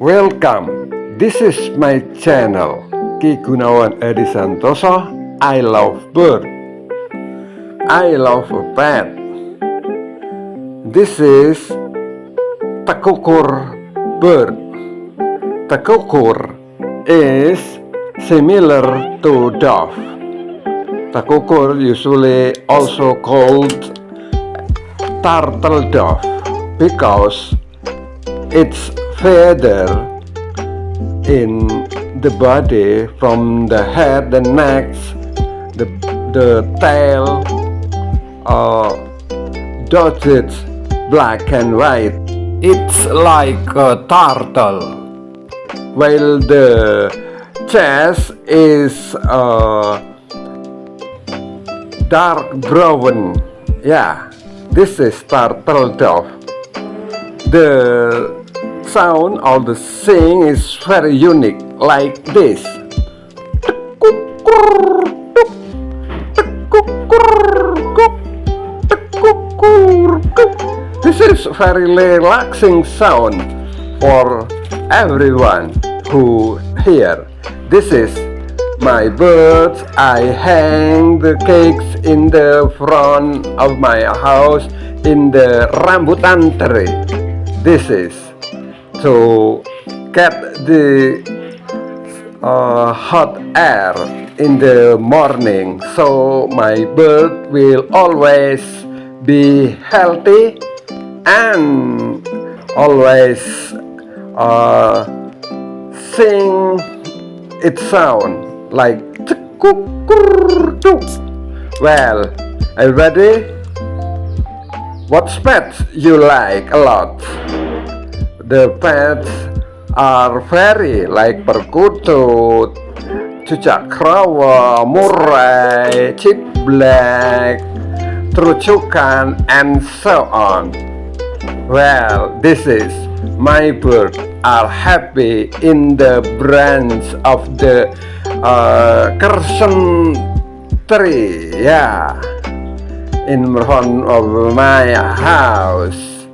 Welcome, this is my channel, Ki Gunawan Edi Santoso. I love bird. I love a pet. This is Tekukur bird. Tekukur is similar to dove. Tekukur usually also called turtle dove because its feather in the body, from the head, the neck, the tail, dotted black and white. It's like a turtle, while the chest is dark brown. Yeah, this is turtle dove. The sound or the sing is very unique, like this. This is very relaxing sound for everyone who hear. This is my birds. I hang the cakes in the front of my house in the rambutan tree. This is to get the hot air in the morning, so my bird will always be healthy and always sing its sound like Tekukur Kuk. Well, are you ready? What pets you like a lot? The pets are very like perkutut, cucak rawa, murai, chip black, terucukan, and so on. Well, this is my bird are happy in the branch of the kersen tree. Yeah, in front of my house.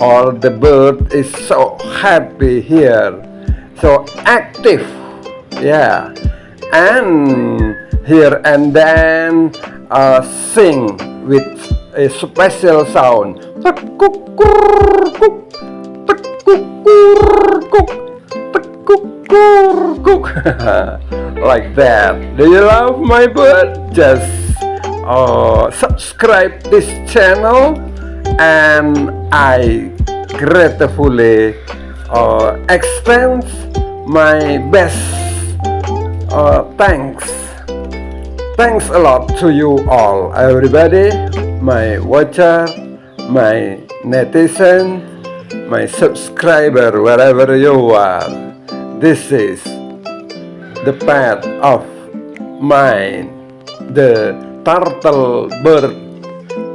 The bird is so happy here, so active. Yeah, and here and then sing with a special sound. Tekukur Kuk, Tekukur Kuk, Tekukur Kuk. Like that. Do you love my bird? Just subscribe this channel, and I gratefully extend my best thanks a lot to you all, everybody, my watcher, my netizen, my subscriber, wherever you are. This is the pet of mine, the turtle bird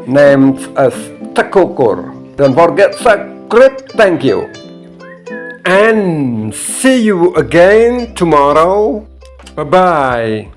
named as Tekukur. Don't forget subscribe. Thank you, and see you again tomorrow. Bye bye.